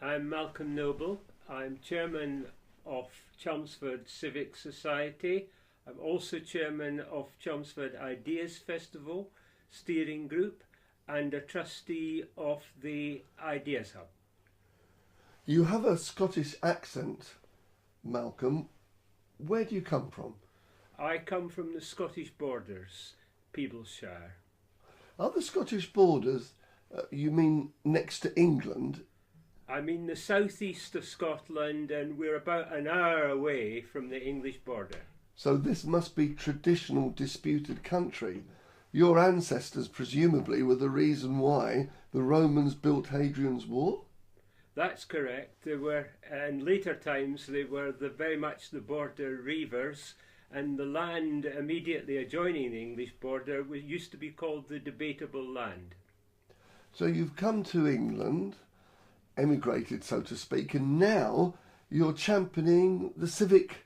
I'm Malcolm Noble. I'm chairman of Chelmsford Civic Society. I'm also chairman of Chelmsford Ideas Festival steering group and a trustee of the Ideas Hub. You have a Scottish accent, Malcolm. Where do you come from? I come from the Scottish borders, Peeblesshire. Are the Scottish borders, you mean next to England? I mean the southeast of Scotland, and we're about an hour away from the English border. So this must be traditional disputed country. Your ancestors presumably were the reason why the Romans built Hadrian's Wall? That's correct. They were, in later times, they were very much the border reivers, and the land immediately adjoining the English border used to be called the debatable land. So you've come to England, emigrated so to speak, and now you're championing the civic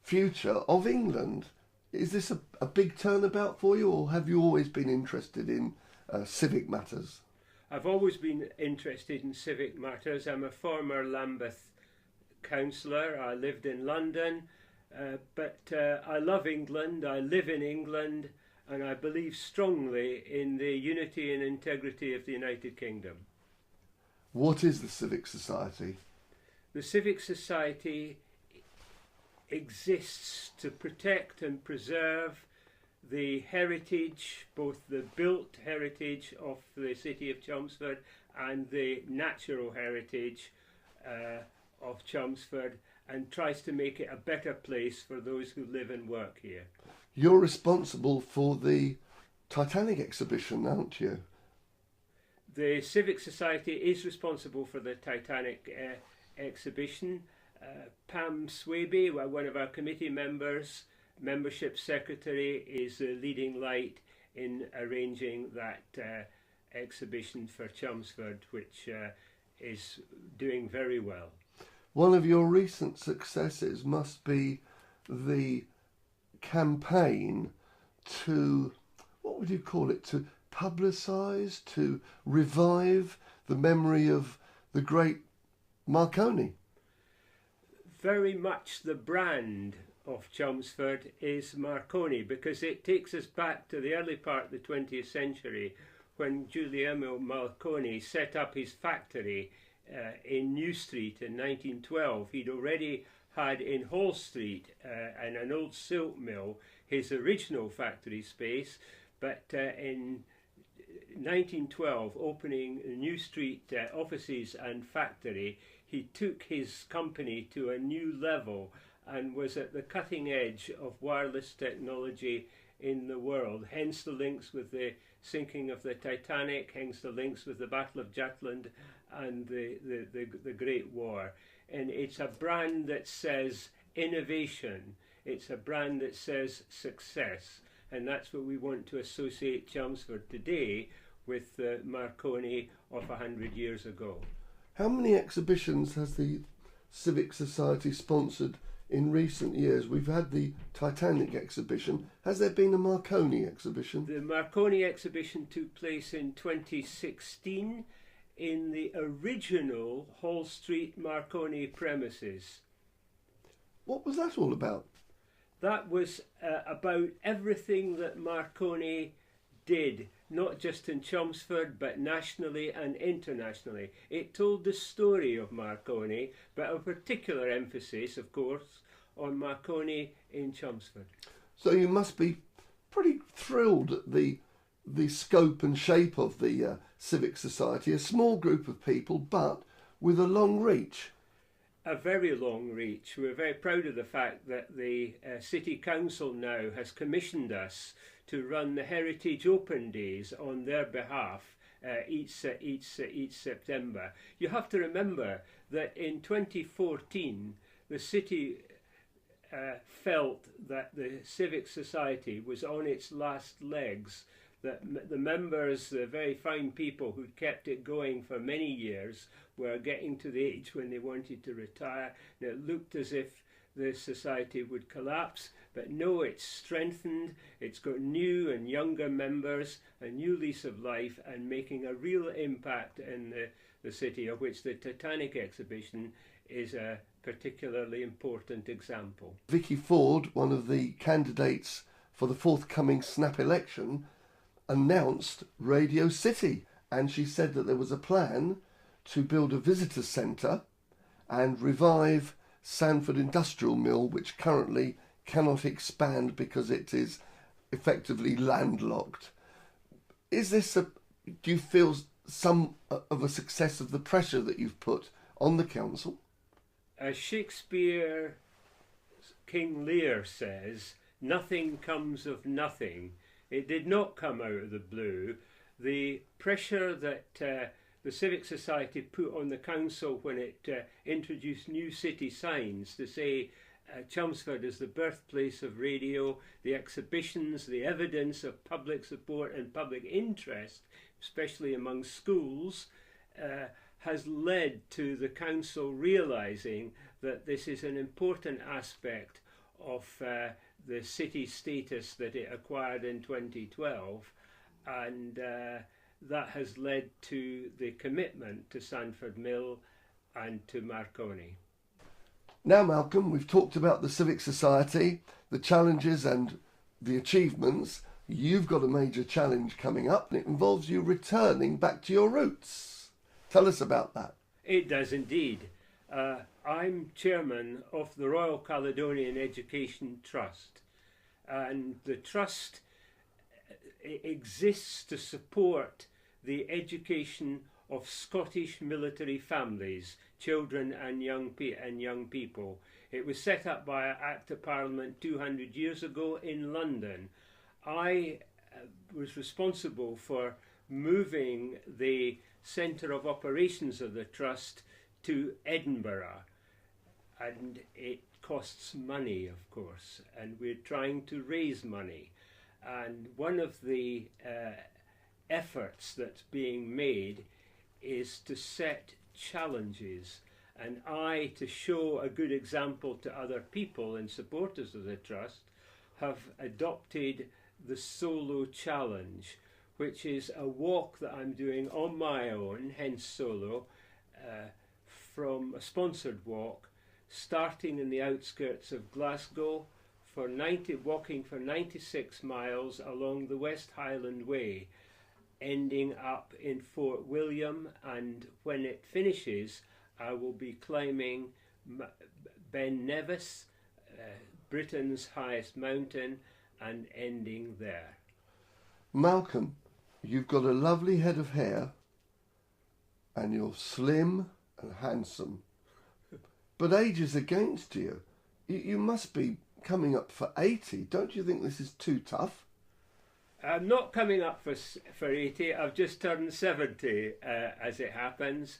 future of England. Is this a big turnabout for you, or have you always been interested in civic matters? I've always been interested in civic matters. I'm a former Lambeth councillor. I lived in London, but I love England. I live in England, and I believe strongly in the unity and integrity of the United Kingdom. What is the Civic Society? The Civic Society exists to protect and preserve the heritage, both the built heritage of the city of Chelmsford and the natural heritage of Chelmsford, and tries to make it a better place for those who live and work here. You're responsible for the Titanic exhibition, aren't you? The Civic Society is responsible for the Titanic exhibition. Pam Swaby, one of our committee members, membership secretary, is the leading light in arranging that exhibition for Chelmsford, which is doing very well. One of your recent successes must be the campaign to, what would you call it, to publicise, to revive the memory of the great Marconi. Very much the brand of Chelmsford is Marconi, because it takes us back to the early part of the 20th century when Giuliano Marconi set up his factory in New Street in 1912. He'd already had in Hall Street and an old silk mill his original factory space, but in 1912, opening New Street offices and factory, he took his company to a new level and was at the cutting edge of wireless technology in the world, hence the links with the sinking of the Titanic, hence the links with the Battle of Jutland and the Great War. And it's a brand that says innovation, it's a brand that says success, and that's what we want to associate Chelmsford today with the Marconi of 100 years ago. How many exhibitions has the Civic Society sponsored in recent years? We've had the Titanic exhibition. Has there been a Marconi exhibition? The Marconi exhibition took place in 2016 in the original Hall Street Marconi premises. What was that all about? That was about everything that Marconi did, not just in Chelmsford but nationally and internationally. It told the story of Marconi, but a particular emphasis, of course, on Marconi in Chelmsford. So you must be pretty thrilled at the scope and shape of the Civic Society, a small group of people but with a long reach. A very long reach. We're very proud of the fact that the City Council now has commissioned us to run the Heritage Open Days on their behalf each September. You have to remember that in 2014 the city felt that the Civic Society was on its last legs, that the members, the very fine people who kept it going for many years, were getting to the age when they wanted to retire. And it looked as if the society would collapse, but no, it's strengthened, it's got new and younger members, a new lease of life, and making a real impact in the city, of which the Titanic exhibition is a particularly important example. Vicky Ford, one of the candidates for the forthcoming snap election, announced Radio City, and she said that there was a plan to build a visitor centre and revive Sandford Industrial Mill, which currently cannot expand because it is effectively landlocked. Is this do you feel some of a success of the pressure that you've put on the council? As Shakespeare, King Lear says, nothing comes of nothing. It did not come out of the blue. The pressure that the Civic Society put on the council when it introduced new city signs to say Chelmsford is the birthplace of radio, the exhibitions, the evidence of public support and public interest, especially among schools, has led to the council realising that this is an important aspect of the city status that it acquired in 2012, and that has led to the commitment to Sandford Mill and to MARCONI. Now, Malcolm, we've talked about the Civic Society, the challenges and the achievements. You've got a major challenge coming up, and it involves you returning back to your roots. Tell us about that. It does indeed. I'm chairman of the Royal Caledonian Education Trust, and the trust exists to support the education of Scottish military families, children and young people. It was set up by an Act of Parliament 200 years ago in London. I was responsible for moving the centre of operations of the trust to Edinburgh, and it costs money, of course, and we're trying to raise money. And one of the efforts that's being made is to set challenges, and to show a good example to other people and supporters of the trust, have adopted the solo challenge, which is a walk that I'm doing on my own, hence solo, from a sponsored walk, starting in the outskirts of Glasgow, walking for 96 miles along the West Highland Way, ending up in Fort William, and when it finishes I will be climbing Ben Nevis, Britain's highest mountain, and ending there. Malcolm, you've got a lovely head of hair and you're slim and handsome, but age is against you. You must be coming up for 80. Don't you think this is too tough? I'm not coming up for 80. I've just turned 70, as it happens.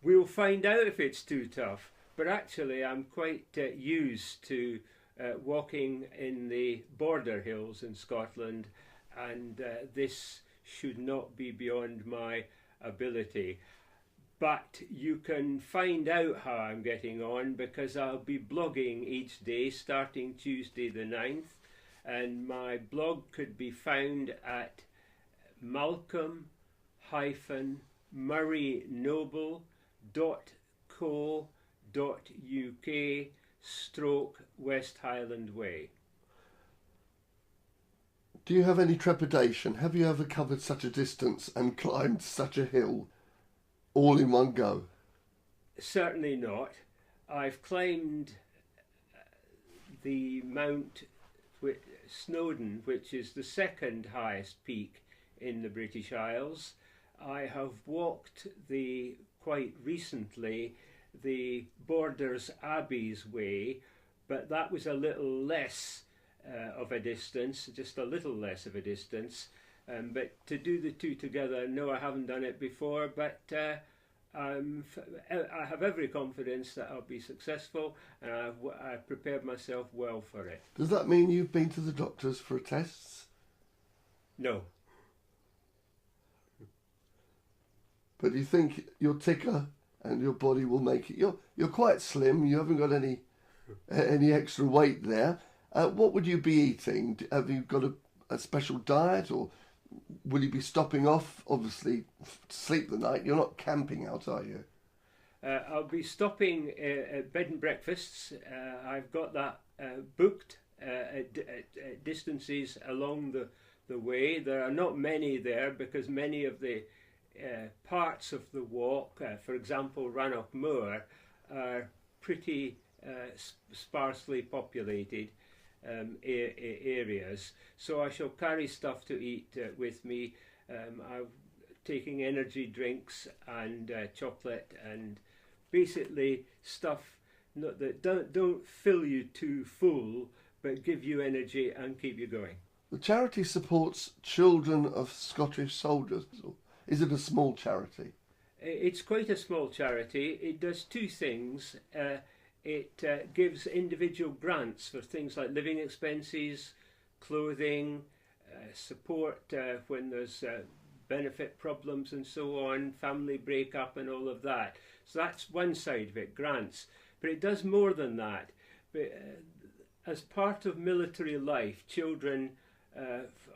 We'll find out if it's too tough, but actually I'm quite used to walking in the border hills in Scotland, and this should not be beyond my ability. But you can find out how I'm getting on because I'll be blogging each day starting Tuesday the 9th, and my blog could be found at malcolm-murraynoble.co.uk/West Highland Way. Do you have any trepidation? Have you ever covered such a distance and climbed such a hill all in one go? Certainly not. I've climbed the Mount Snowdon, which is the second highest peak in the British Isles. I have walked quite recently the Borders Abbey's Way, but that was a little less of a distance, just a little less of a distance. But to do the two together, no, I haven't done it before, but I have every confidence that I'll be successful, and I've prepared myself well for it. Does that mean you've been to the doctors for tests? No. But you think your ticker and your body will make it? You're quite slim. You haven't got any extra weight there. What would you be eating? Have you got a special diet, or will you be stopping off, obviously, to sleep the night? You're not camping out, are you? I'll be stopping at bed and breakfasts. I've got that booked at distances along the way. There are not many there because many of the parts of the walk, for example Rannoch Moor, are pretty sparsely populated areas. So I shall carry stuff to eat with me. I'm taking energy drinks and chocolate and basically stuff that don't fill you too full but give you energy and keep you going. The charity supports children of Scottish soldiers. Is it a small charity? It's quite a small charity. It does two things. It gives individual grants for things like living expenses, clothing, support when there's benefit problems and so on, family breakup and all of that. So that's one side of it, grants. But it does more than that. But, as part of military life, children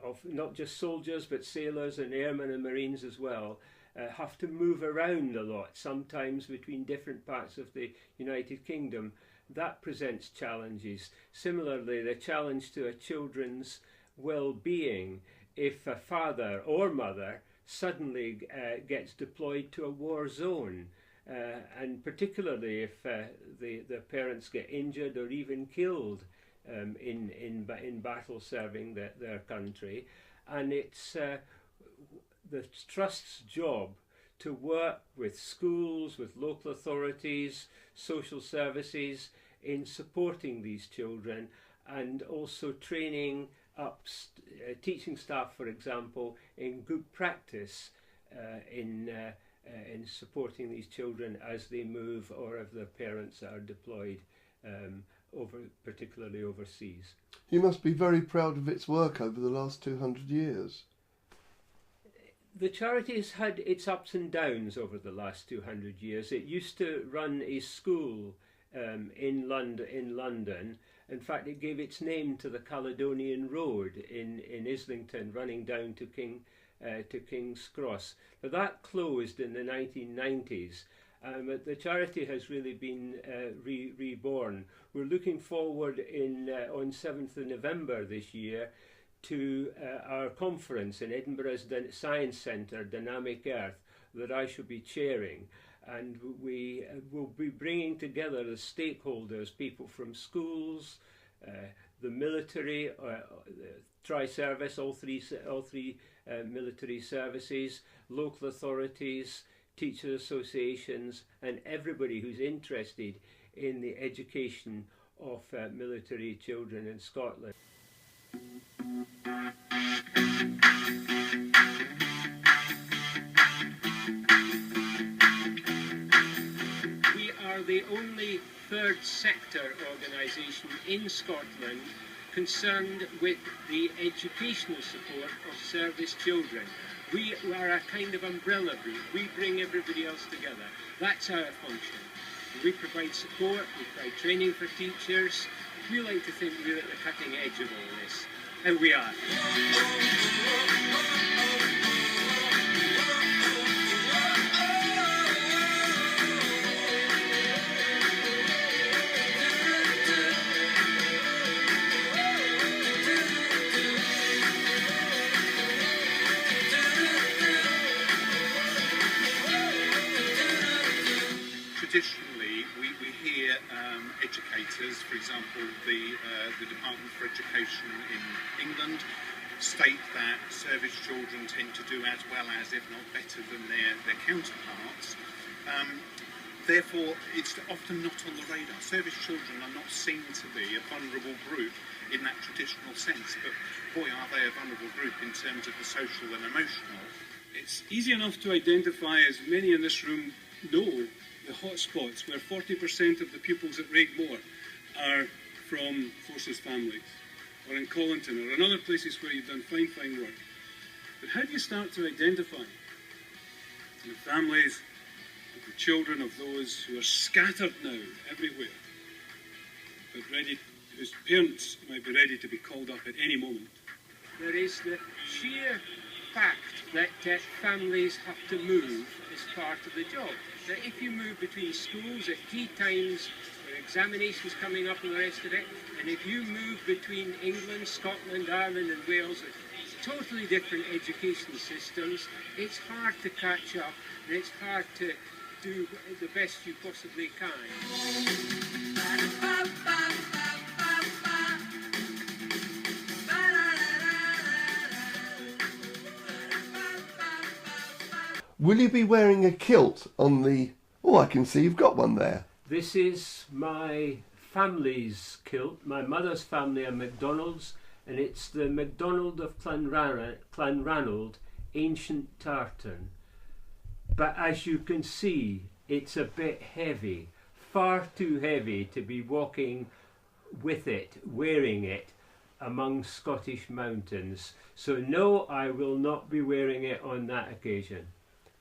of not just soldiers but sailors and airmen and marines as well have to move around a lot, sometimes between different parts of the United Kingdom. That presents challenges. Similarly, the challenge to a children's well-being if a father or mother suddenly gets deployed to a war zone, and particularly if the parents get injured or even killed in battle serving their country. And it's the Trust's job to work with schools, with local authorities, social services in supporting these children, and also training up teaching staff, for example, in good practice in supporting these children as they move or if their parents are deployed particularly overseas. You must be very proud of its work over the last 200 years. The charity has had its ups and downs over the last 200 years. It used to run a school in London. In fact, it gave its name to the Caledonian Road in Islington, running down to King's Cross. But that closed in the 1990s. But the charity has really been reborn. We're looking forward on 7th of November this year to our conference in Edinburgh's Science Centre, Dynamic Earth, that I shall be chairing. And we will be bringing together the stakeholders, people from schools, the military, tri-service, all three military services, local authorities, teacher associations, and everybody who's interested in the education of military children in Scotland. We are the only third sector organisation in Scotland concerned with the educational support of service children. We are a kind of umbrella group. We bring everybody else together. That's our function. We provide support, we provide training for teachers. We like to think we're at the cutting edge of all this, and we are. Traditionally, we hear educators, for example, the Department for Education in England, state that service children tend to do as well as, if not better than their counterparts. Therefore, it's often not on the radar. Service children are not seen to be a vulnerable group in that traditional sense, but boy, are they a vulnerable group in terms of the social and emotional. It's easy enough to identify, as many in this room know, the hotspots where 40% of the pupils at Raigmore are from Forces families, or in Collington, or in other places where you've done fine work. But how do you start to identify the families, the children of those who are scattered now everywhere, but whose parents might be ready to be called up at any moment? There is the sheer fact that families have to move is part of the job. That if you move between schools at key times, with examinations coming up and the rest of it, and if you move between England, Scotland, Ireland and Wales, totally different education systems, it's hard to catch up and it's hard to do the best you possibly can. Will you be wearing a kilt on the... Oh, I can see you've got one there. This is my family's kilt. My mother's family are MacDonalds, and it's the MacDonald of Clanranald ancient tartan. But as you can see, it's a bit heavy, far too heavy to be walking with it, wearing it among Scottish mountains. So no, I will not be wearing it on that occasion.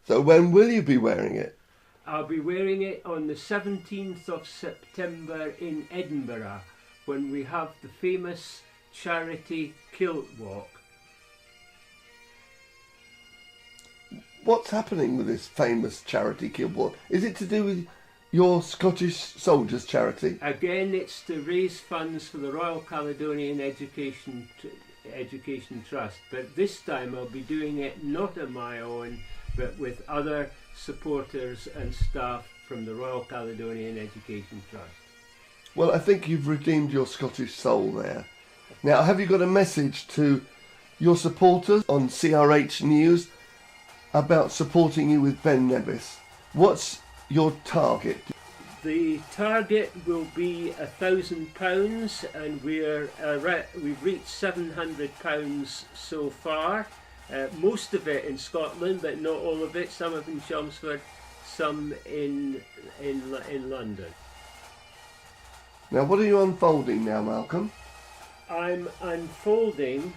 So when will you be wearing it? I'll be wearing it on the 17th of September in Edinburgh, when we have the famous charity kilt walk. What's happening with this famous charity kilt walk? Is it to do with your Scottish Soldiers charity? Again, it's to raise funds for the Royal Caledonian Education Trust, but this time I'll be doing it not on my own, but with other supporters and staff from the Royal Caledonian Education Trust. Well, I think you've redeemed your Scottish soul there. Now, have you got a message to your supporters on CRHnews about supporting you with Ben Nevis? What's your target? The target will be £1,000, and we've reached £700 so far. Most of it in Scotland, but not all of it. Some of it in Chelmsford, some in London. Now, what are you unfolding now, Malcolm? I'm unfolding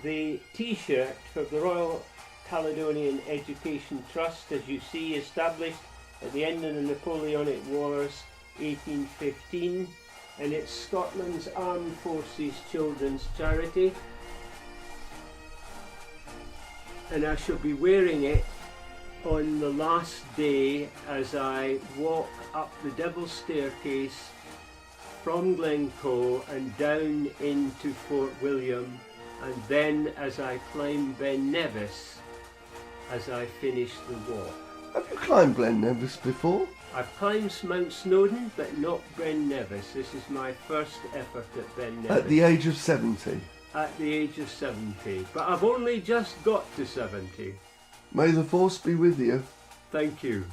the T-shirt for the Royal Caledonian Education Trust, as you see, established at the end of the Napoleonic Wars, 1815, and it's Scotland's Armed Forces Children's Charity. And I shall be wearing it on the last day as I walk up the Devil's Staircase from Glencoe and down into Fort William, and then as I climb Ben Nevis as I finish the walk. Have you climbed Ben Nevis before? I've climbed Mount Snowdon, but not Ben Nevis. This is my first effort at Ben Nevis. At the age of 70? At the age of 70. But I've only just got to 70. May the force be with you. Thank you.